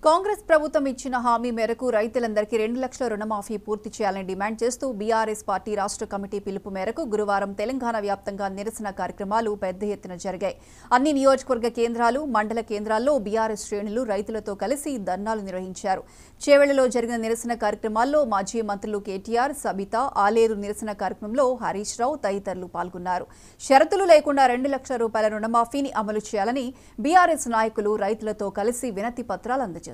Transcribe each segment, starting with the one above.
కాంగ్రెస్ ప్రభుత్వం ఇచ్చిన హామీ మేరకు రైతులందరికీ 2 లక్షల రుణమాఫీ పూర్తి చేయాలని డిమాండ్ చేస్తూ బీఆర్ఎస్ పార్టీ రాష్ట్ర కమిటీ పిలుపు మేరకు గురువారం తెలంగాణ వ్యాప్తంగా నిరసన కార్యక్రమాలు పెద్ద ఎత్తున జరిగాయి. అన్ని నియోజకవర్గ కేంద్రాలు, మండల కేంద్రాల్లో బీఆర్ఎస్ శ్రేణులు రైతులతో కలిసి ధర్నాలు నిర్వహించారు. చేవెళ్లలో జరిగిన నిరసన కార్యక్రమాల్లో మాజీ మంత్రులు కేటీఆర్, సబితా, ఆలేరు నిరసన కార్యక్రమంలో హరీష్ రావు తదితరులు పాల్గొన్నారు. షరతులు లేకుండా 2 లక్షల రూపాయల రుణమాఫీని అమలు చేయాలని బీఆర్ఎస్ నాయకులు రైతులతో కలిసి వినతి పత్రాలు అందజేశారు.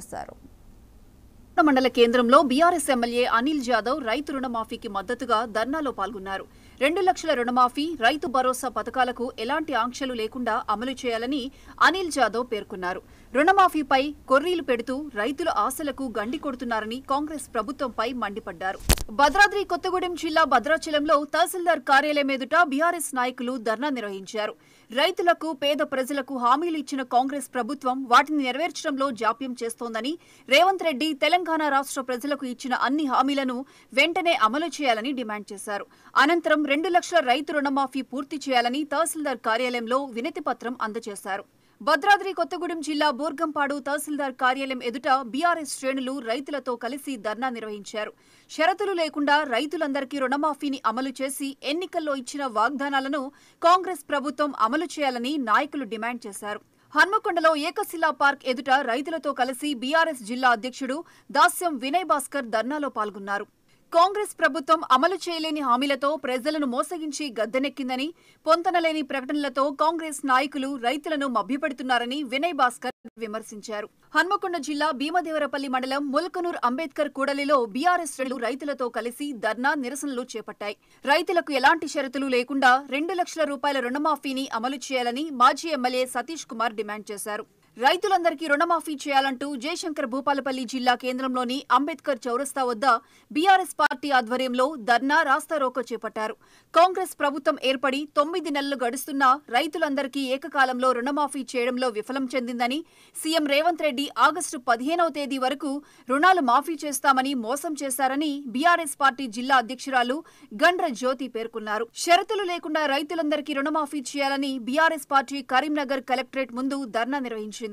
మండల కేంద్రంలో బీఆర్ఎస్ ఎమ్మెల్యే అనిల్ జాదవ్ రైతు రుణమాఫీకి మద్దతుగా ధర్నాలో పాల్గొన్నారు. 2 లక్షల రుణమాఫీ, రైతు భరోసా పథకాలకు ఎలాంటి ఆంక్షలు లేకుండా అమలు చేయాలని అనిల్ జాదవ్ పేర్కొన్నారు. రుణమాఫీపై కొర్రీలు పెడుతూ రైతుల ఆశలకు గండి కొడుతున్నారని కాంగ్రెస్ ప్రభుత్వంపై మండిపడ్డారు. భద్రాద్రి కొత్తగూడెం జిల్లా భద్రాచలంలో తహసీల్దార్ కార్యాలయం ఎదుట బీఆర్ఎస్ నాయకులు ధర్నా నిర్వహించారు. రైతులకు, పేద ప్రజలకు హామీలు ఇచ్చిన కాంగ్రెస్ ప్రభుత్వం వాటిని నెరవేర్చడంలో జాప్యం చేస్తోందని, రేవంత్ రెడ్డి తెలంగాణ రాష్ట్ర ప్రజలకు ఇచ్చిన అన్ని హామీలను వెంటనే అమలు చేయాలని డిమాండ్ చేశారు. అనంతరం 2 లక్షల రైతు రుణమాఫీ పూర్తి చేయాలని తహసీల్దార్ కార్యాలయంలో వినతి పత్రం అందజేశారు. భద్రాద్రి కొత్తగూడెం జిల్లా బోర్గంపాడు తహసీల్దార్ కార్యాలయం ఎదుట బీఆర్ఎస్ శ్రేణులు రైతులతో కలిసి ధర్నా నిర్వహించారు. షరతులు లేకుండా రైతులందరికీ రుణమాఫీని అమలు చేసి ఎన్నికల్లో ఇచ్చిన వాగ్దానాలను కాంగ్రెస్ ప్రభుత్వం అమలు చేయాలని నాయకులు డిమాండ్ చేశారు. హన్మకొండలో ఏకశిలా పార్క్ ఎదుట రైతులతో కలిసి బీఆర్ఎస్ జిల్లా అధ్యక్షుడు దాస్యం వినయ్ భాస్కర్ ధర్నాలో పాల్గొన్నారు. కాంగ్రెస్ ప్రభుత్వం అమలు చేయలేని హామీలతో ప్రజలను మోసగించి గద్దెనెక్కిందని, పొంతనలేని ప్రకటనలతో కాంగ్రెస్ నాయకులు రైతులను మభ్యపెడుతున్నారని వినయ్ భాస్కర్ విమర్శించారు. హన్మకొండ జిల్లా భీమదేవరపల్లి మండలం ముల్కనూర్ అంబేద్కర్ కూడలిలో బీఆర్ఎస్ శ్రేణులు రైతులతో కలిసి ధర్నా నిరసనలు చేపట్టాయి. రైతులకు ఎలాంటి షరతులు లేకుండా 2 లక్షల రూపాయల రుణమాఫీని అమలు చేయాలని మాజీ ఎమ్మెల్యే సతీష్ కుమార్ డిమాండ్ చేశారు. రైతులందరికీ రుణమాఫీ చేయాలంటూ జయశంకర్ భూపాలపల్లి జిల్లా కేంద్రంలోని అంబేద్కర్ చౌరస్తా వద్ద బీఆర్ఎస్ పార్టీ ఆధ్వర్యంలో ధర్నా, రాస్తారోకో చేపట్టారు. కాంగ్రెస్ ప్రభుత్వం ఏర్పడి 9 నెలలు గడుస్తున్నా రైతులందరికీ ఏకకాలంలో రుణమాఫీ చేయడంలో విఫలం చెందిందని, సీఎం రేవంత్ రెడ్డి ఆగస్టు 15వ తేదీ వరకు రుణాలు మాఫీ చేస్తామని మోసం చేశారని బీఆర్ఎస్ పార్టీ జిల్లా అధ్యక్షురాలు గండ్ర జ్యోతి పేర్కొన్నారు. షరతులు లేకుండా రైతులందరికీ రుణమాఫీ చేయాలని బీఆర్ఎస్ పార్టీ కరీంనగర్ కలెక్టరేట్ ముందు ధర్నా నిర్వహించింది.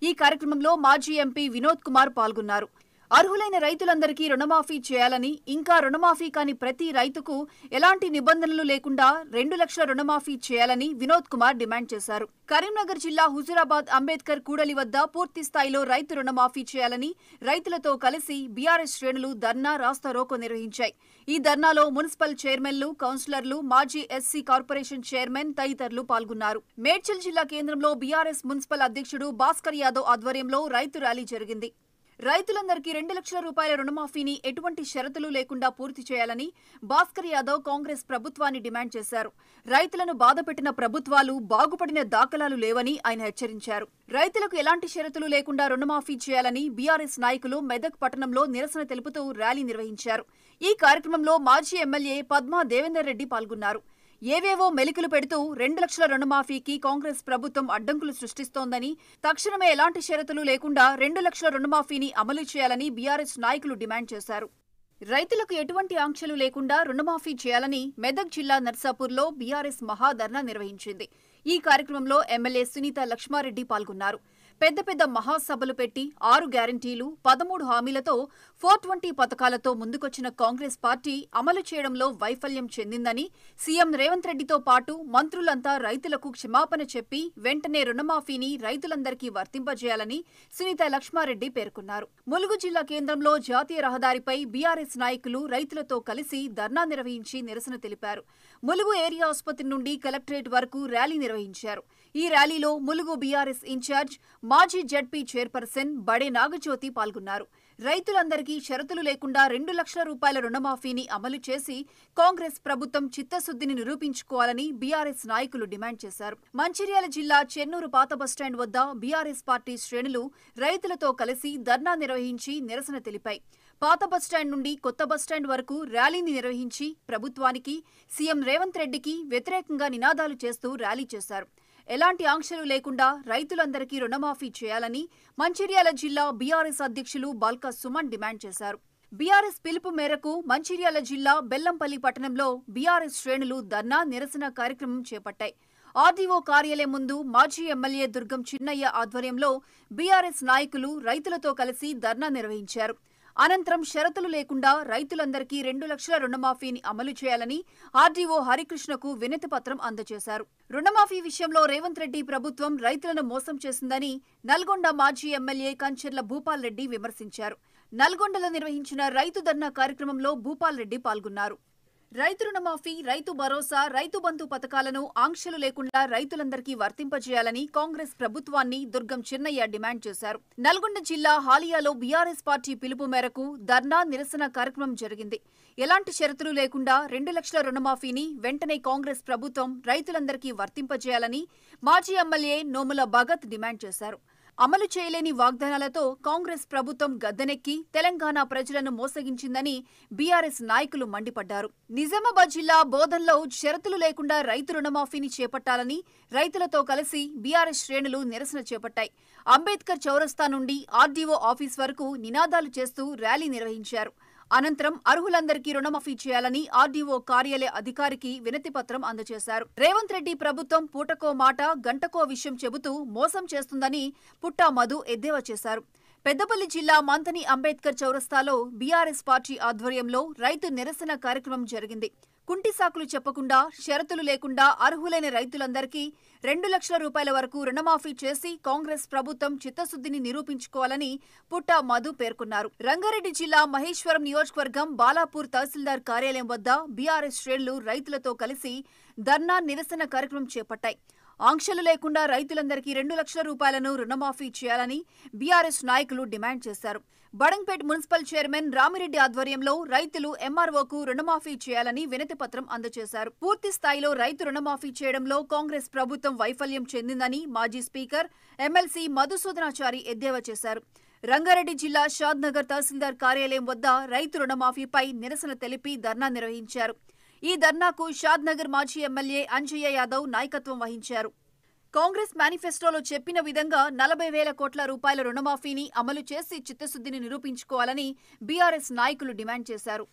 ఈ కార్యక్రమంలో మాజీ ఎంపీ వినోద్ కుమార్ పాల్గొన్నారు. అర్హులైన రైతులందరికీ రుణమాఫీ చేయాలని, ఇంకా రుణమాఫీ కాని ప్రతి రైతుకు ఎలాంటి నిబంధనలు లేకుండా 2 లక్షల రుణమాఫీ చేయాలని వినోద్ కుమార్ డిమాండ్ చేశారు. కరీంనగర్ జిల్లా హుజూరాబాద్ అంబేద్కర్ కూడలి వద్ద పూర్తి స్థాయిలో రైతు రుణమాఫీ చేయాలని రైతులతో కలిసి బీఆర్ఎస్ శ్రేణులు ధర్నా, రాస్తారోకో నిర్వహించాయి. ఈ ధర్నాలో మున్సిపల్ చైర్మన్లు, కౌన్సిలర్లు, మాజీ ఎస్సీ కార్పొరేషన్ చైర్మన్ తదితరులు పాల్గొన్నారు. మేడ్చల్ జిల్లా కేంద్రంలో బీఆర్ఎస్ మున్సిపల్ అధ్యక్షుడు భాస్కర్ యాదవ్ ఆధ్వర్యంలో రైతు ర్యాలీ జరిగింది. రైతులందరికీ 2 లక్షల రూపాయల రుణమాఫీని ఎటువంటి షరతులు లేకుండా పూర్తి చేయాలని భాస్కర్ యాదవ్ కాంగ్రెస్ ప్రభుత్వాన్ని డిమాండ్ చేశారు. రైతులను బాధపెట్టిన ప్రభుత్వాలు బాగుపడిన దాఖలాలు లేవని ఆయన హెచ్చరించారు. రైతులకు ఎలాంటి షరతులు లేకుండా రుణమాఫీ చేయాలని బీఆర్ఎస్ నాయకులు మెదక్ పట్టణంలో నిరసన తెలుపుతూ ర్యాలీ నిర్వహించారు. ఈ కార్యక్రమంలో మాజీ ఎమ్మెల్యే పద్మా దేవేందర్ రెడ్డి పాల్గొన్నారు. ఏవేవో మెలికలు పెడుతూ 2 లక్షల రుణమాఫీకి కాంగ్రెస్ ప్రభుత్వం అడ్డంకులు సృష్టిస్తోందని, తక్షణమే ఎలాంటి షరతులు లేకుండా 2 లక్షల రుణమాఫీని అమలు చేయాలని బీఆర్ఎస్ నాయకులు డిమాండ్ చేశారు. రైతులకు ఎటువంటి ఆంక్షలు లేకుండా రుణమాఫీ చేయాలని మెదక్ జిల్లా నర్సాపూర్లో బీఆర్ఎస్ మహాధర్నా నిర్వహించింది. ఈ కార్యక్రమంలో ఎమ్మెల్యే సునీత లక్ష్మారెడ్డి పాల్గొన్నారు. పెద్ద పెద్ద మహాసభలు పెట్టి 6 గ్యారంటీలు, 13 హామీలతో 420 పథకాలతో ముందుకొచ్చిన కాంగ్రెస్ పార్టీ అమలు చేయడంలో వైఫల్యం చెందిందని, సీఎం రేవంత్ రెడ్డితో పాటు మంత్రులంతా రైతులకు క్షమాపణ చెప్పి వెంటనే రుణమాఫీని రైతులందరికీ వర్తింపజేయాలని సునీత లక్ష్మారెడ్డి పేర్కొన్నారు. ములుగు జిల్లా కేంద్రంలో జాతీయ రహదారిపై బీఆర్ఎస్ నాయకులు రైతులతో కలిసి ధర్నా నిర్వహించి నిరసన తెలిపారు. ములుగు ఏరియా ఆసుపత్రి నుండి కలెక్టరేట్ వరకు ర్యాలీ నిర్వహించారు. ఈ ర్యాలీలో ములుగు బీఆర్ఎస్ ఇన్ఛార్జ్, మాజీ జడ్పీ చైర్పర్సన్ బడే నాగజ్యోతి పాల్గొన్నారు. రైతులందరికీ షరతులు లేకుండా 2 లక్షల రూపాయల రుణమాఫీని అమలు చేసి కాంగ్రెస్ ప్రభుత్వం చిత్తశుద్ధిని నిరూపించుకోవాలని బీఆర్ఎస్ నాయకులు డిమాండ్ చేశారు. మంచిర్యాల జిల్లా చెన్నూరు పాత బస్టాండ్ వద్ద బీఆర్ఎస్ పార్టీ శ్రేణులు రైతులతో కలిసి ధర్నా నిర్వహించి నిరసన తెలిపాయి. పాత బస్టాండ్ నుండి కొత్త బస్టాండ్ వరకు ర్యాలీని నిర్వహించి ప్రభుత్వానికి, సీఎం రేవంత్ రెడ్డికి వ్యతిరేకంగా నినాదాలు చేస్తూ ర్యాలీ చేశారు. ఎలాంటి ఆంక్షలు లేకుండా రైతులందరికీ రుణమాఫీ చేయాలని మంచిర్యాల జిల్లా బీఆర్ఎస్ అధ్యక్షులు బాల్కా సుమన్ డిమాండ్ చేశారు. బీఆర్ఎస్ పిలుపు మేరకు మంచిర్యాల జిల్లా బెల్లంపల్లి పట్టణంలో బీఆర్ఎస్ శ్రేణులు ధర్నా, నిరసన కార్యక్రమం చేపట్టాయి. ఆర్డీఓ కార్యాలయం ముందు మాజీ ఎమ్మెల్యే దుర్గం చిన్నయ్య ఆధ్వర్యంలో బీఆర్ఎస్ నాయకులు రైతులతో కలిసి ధర్నా నిర్వహించారు. అనంతరం షరతులు లేకుండా రైతులందరికీ 2 లక్షల రుణమాఫీని అమలు చేయాలని ఆర్డీఓ హరికృష్ణకు వినతి పత్రం అందజేశారు. రుణమాఫీ విషయంలో రేవంత్ రెడ్డి ప్రభుత్వం రైతులను మోసం చేసిందని నల్గొండ మాజీ ఎమ్మెల్యే కంచెర్ల భూపాల్ రెడ్డి విమర్శించారు. నల్గొండలో నిర్వహించిన రైతు ధర్నా కార్యక్రమంలో భూపాల్ రెడ్డి పాల్గొన్నారు. రైతు రుణమాఫీ, రైతు భరోసా, రైతు బంధు పథకాలను ఆంక్షలు లేకుండా రైతులందరికీ వర్తింపజేయాలని కాంగ్రెస్ ప్రభుత్వాన్ని దుర్గం చిన్నయ్య డిమాండ్ చేశారు. నల్గొండ జిల్లా హాలియాలో బీఆర్ఎస్ పార్టీ పిలుపు మేరకు ధర్నా నిరసన కార్యక్రమం జరిగింది. ఎలాంటి షరతులు లేకుండా 2 లక్షల రుణమాఫీని వెంటనే కాంగ్రెస్ ప్రభుత్వం రైతులందరికీ వర్తింపజేయాలని మాజీ ఎమ్మెల్యే నోముల భగత్ డిమాండ్ చేశారు. అమలు చేయలేని వాగ్దానాలతో కాంగ్రెస్ ప్రభుత్వం గద్దెనెక్కి తెలంగాణ ప్రజలను మోసగించిందని బీఆర్ఎస్ నాయకులు మండిపడ్డారు. నిజామాబాద్ జిల్లా బోధన్లో షరతులు లేకుండా రైతు రుణమాఫీని చేపట్టాలని రైతులతో కలిసి బీఆర్ఎస్ శ్రేణులు నిరసన చేపట్టాయి. అంబేద్కర్ చౌరస్తా నుండి ఆర్డీఓ ఆఫీస్ వరకు నినాదాలు చేస్తూ ర్యాలీ నిర్వహించారు. అనంతరం అర్హులందరికీ రుణమాఫీ చేయాలని ఆర్డీఓ కార్యాలయ అధికారికి వినతి పత్రం అందజేశారు. రేవంత్ రెడ్డి ప్రభుత్వం పూటకో మాట గంటకో విషయం చెబుతూ మోసం చేస్తుందని పుట్టా మధు ఎద్దేవా చేశారు. పెద్దపల్లి జిల్లా మంథని అంబేద్కర్ చౌరస్తాలో బీఆర్ఎస్ పార్టీ ఆధ్వర్యంలో రైతు నిరసన కార్యక్రమం జరిగింది. కుంటి సాకులు చెప్పకుండా, షరతులు లేకుండా అర్హులైన రైతులందరికీ 2 లక్షల రూపాయల వరకు రుణమాఫీ చేసి కాంగ్రెస్ ప్రభుత్వం చిత్తశుద్ధిని నిరూపించుకోవాలని పుట్టా మధు పేర్కొన్నారు. రంగారెడ్డి జిల్లా మహేశ్వరం నియోజకవర్గం బాలాపూర్ తహసీల్దార్ కార్యాలయం వద్ద బీఆర్ఎస్ శ్రేణులు రైతులతో కలిసి ధర్నా నిరసన కార్యక్రమం చేపట్టాయి. ఆంక్షలు లేకుండా రైతులందరికీ 2 లక్షల రూపాయలను రుణమాఫీ చేయాలని బీఆర్ఎస్ నాయకులు డిమాండ్ చేశారు. బడంగ్పేట్ మున్సిపల్ చైర్మన్ రామిరెడ్డి ఆధ్వర్యంలో రైతులు ఎంఆర్ఓకు రుణమాఫీ చేయాలని వినతి పత్రం అందజేశారు. పూర్తి స్థాయిలో రైతు రుణమాఫీ చేయడంలో కాంగ్రెస్ ప్రభుత్వం వైఫల్యం చెందిందని మాజీ స్పీకర్ ఎమ్మెల్సీ మధుసూదనాచారి ఎద్దేవా చేశారు. రంగారెడ్డి జిల్లా షాద్నగర్ తహసీల్దార్ కార్యాలయం వద్ద రైతు రుణమాఫీపై నిరసన తెలిపి ధర్నా నిర్వహించారు. ఈ ధర్నాకు షాద్నగర్ మాజీ ఎమ్మెల్యే అంజయ్య యాదవ్ నాయకత్వం వహించారు. కాంగ్రెస్ మేనిఫెస్టోలో చెప్పిన విధంగా 40,000 కోట్ల రూపాయల రుణమాఫీని అమలు చేసి చిత్తశుద్ధిని నిరూపించుకోవాలని బీఆర్ఎస్ నాయకులు డిమాండ్ చేశారు.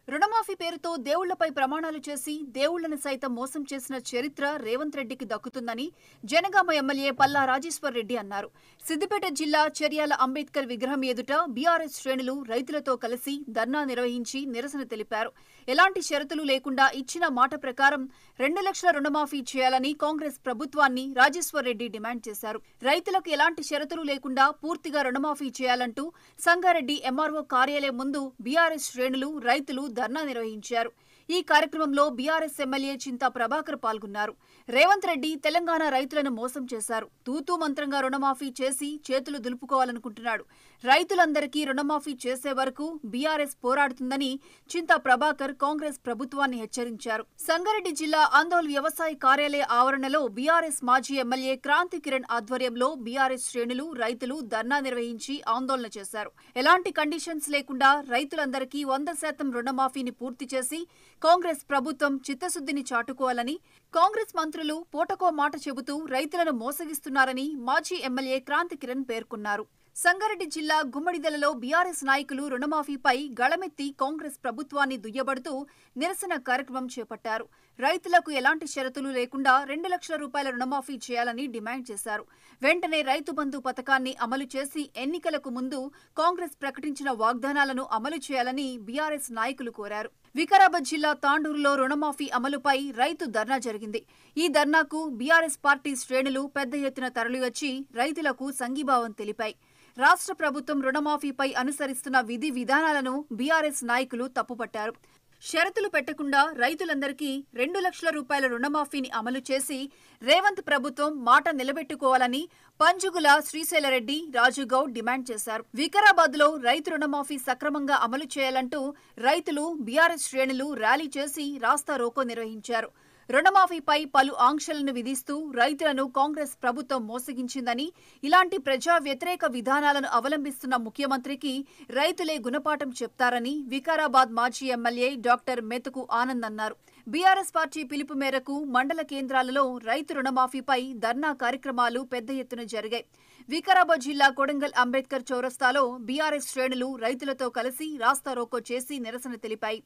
రుణమాఫీ పేరుతో దేవుళ్లపై ప్రమాణాలు చేసి దేవుళ్లను సైతం మోసం చేసిన చరిత్ర రేవంత్ రెడ్డికి దక్కుతుందని జనగామ ఎమ్మెల్యే పల్లా రాజేశ్వర్ రెడ్డి అన్నారు. సిద్దిపేట జిల్లా చర్యాల అంబేద్కర్ విగ్రహం ఎదుట బీఆర్ఎస్ శ్రేణులు రైతులతో కలిసి ధర్నా నిర్వహించి నిరసన తెలిపారు. ఎలాంటి షరతులు లేకుండా ఇచ్చిన మాట ప్రకారం 2 లక్షల రుణమాఫీ చేయాలని కాంగ్రెస్ ప్రభుత్వాన్ని రాజేశ్వర్ రెడ్డి డిమాండ్ చేశారు. రైతులకు ఎలాంటి షరతులు లేకుండా పూర్తిగా రుణమాఫీ చేయాలంటూ సంగారెడ్డి ఎంఆర్ఓ కార్యాలయం ముందు బీఆర్ఎస్ శ్రేణులు రైతులు ధర్నా నిర్వహించారు. ఈ కార్యక్రమంలో బీఆర్ఎస్ ఎమ్మెల్యే చింతా ప్రభాకర్ పాల్గొన్నారు. రేవంత్ రెడ్డి తెలంగాణ రైతులను మోసం చేశారు. తూతూ మంత్రంగా రుణమాఫీ చేసి చేతులు దులుపుకోవాలనుకుంటున్నాడు. రైతులందరికీ రుణమాఫీ చేసే వరకు బీఆర్ఎస్ పోరాడుతుందని చింతా ప్రభాకర్ కాంగ్రెస్ ప్రభుత్వాన్ని హెచ్చరించారు. సంగారెడ్డి జిల్లా ఆందోళ్ వ్యవసాయ కార్యాలయ ఆవరణలో బీఆర్ఎస్ మాజీ ఎమ్మెల్యే క్రాంతి కిరణ్ ఆధ్వర్యంలో బీఆర్ఎస్ శ్రేణులు రైతులు ధర్నా నిర్వహించి ఆందోళన చేశారు. ఎలాంటి కండిషన్స్ లేకుండా రైతులందరికీ 100% రుణమాఫీని పూర్తి చేసి కాంగ్రెస్ ప్రభుత్వం చిత్తశుద్ధిని చాటుకోవాలని, కాంగ్రెస్ మంత్రులు పూటకో మాట చెబుతూ రైతులను మోసగిస్తున్నారని మాజీ ఎమ్మెల్యే క్రాంతి కిరణ్ పేర్కొన్నారు. సంగారెడ్డి జిల్లా గుమ్మడిదలలో బీఆర్ఎస్ నాయకులు రుణమాఫీపై గళమెత్తి కాంగ్రెస్ ప్రభుత్వాన్ని దుయ్యబడుతూ నిరసన కార్యక్రమం చేపట్టారు. రైతులకు ఎలాంటి షరతులు లేకుండా 2 లక్షల రూపాయల రుణమాఫీ చేయాలని డిమాండ్ చేశారు. వెంటనే రైతు బంధు పథకాన్ని అమలు చేసి ఎన్నికలకు ముందు కాంగ్రెస్ ప్రకటించిన వాగ్దానాలను అమలు చేయాలని బీఆర్ఎస్ నాయకులు కోరారు. వికారాబాద్ జిల్లా తాండూరులో రుణమాఫీ అమలుపై రైతు ధర్నా జరిగింది. ఈ ధర్నాకు బీఆర్ఎస్ పార్టీ శ్రేణులు పెద్ద ఎత్తున తరలివచ్చి రైతులకు సంఘీభావం తెలిపాయి. రాష్ట్ర ప్రభుత్వం రుణమాఫీపై అనుసరిస్తున్న విధి విధానాలను బీఆర్ఎస్ నాయకులు తప్పుపట్టారు. షరతులు పెట్టకుండా రైతులందరికీ 2 లక్షల రూపాయల రుణమాఫీని అమలు చేసి రేవంత్ ప్రభుత్వం మాట నిలబెట్టుకోవాలని పంజుగుల శ్రీశైలరెడ్డి, రాజుగౌడ్ డిమాండ్ చేశారు. వికారాబాద్లో రైతు రుణమాఫీ సక్రమంగా అమలు చేయాలంటూ రైతులు బీఆర్ఎస్ శ్రేణులు ర్యాలీ చేసి రాస్తా రోకో నిర్వహించారు. రుణమాఫీపై పలు ఆంక్షలను విధిస్తూ రైతులను కాంగ్రెస్ ప్రభుత్వం మోసగించిందని, ఇలాంటి ప్రజా వ్యతిరేక విధానాలను అవలంబిస్తున్న ముఖ్యమంత్రికి రైతులే గుణపాఠం చెప్తారని వికారాబాద్ మాజీ ఎమ్మెల్యే డాక్టర్ మెతుకు ఆనంద్ అన్నారు. బీఆర్ఎస్ పార్టీ పిలుపు మేరకు మండల కేంద్రాలలో రైతు రుణమాఫీపై ధర్నా కార్యక్రమాలు పెద్ద ఎత్తున జరిగాయి. వికారాబాద్ జిల్లా కొడంగల్ అంబేద్కర్ చౌరస్తాలో బీఆర్ఎస్ శ్రేణులు రైతులతో కలిసి రాస్తా రోకో చేసి నిరసన తెలిపాయి.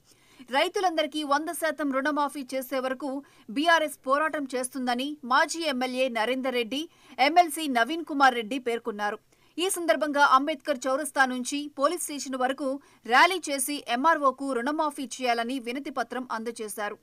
రైతులందరికీ 100% రుణమాఫీ చేసే వరకు బీఆర్ఎస్ పోరాటం చేస్తుందని మాజీ ఎమ్మెల్యే నరేందర్ రెడ్డి, ఎమ్మెల్సీ నవీన్ కుమార్ రెడ్డి పేర్కొన్నారు. ఈ సందర్భంగా అంబేద్కర్ చౌరస్తా నుంచి పోలీస్ స్టేషన్ వరకు ర్యాలీ చేసి ఎంఆర్ఓకు రుణమాఫీ చేయాలని వినతి పత్రం అందజేశారు.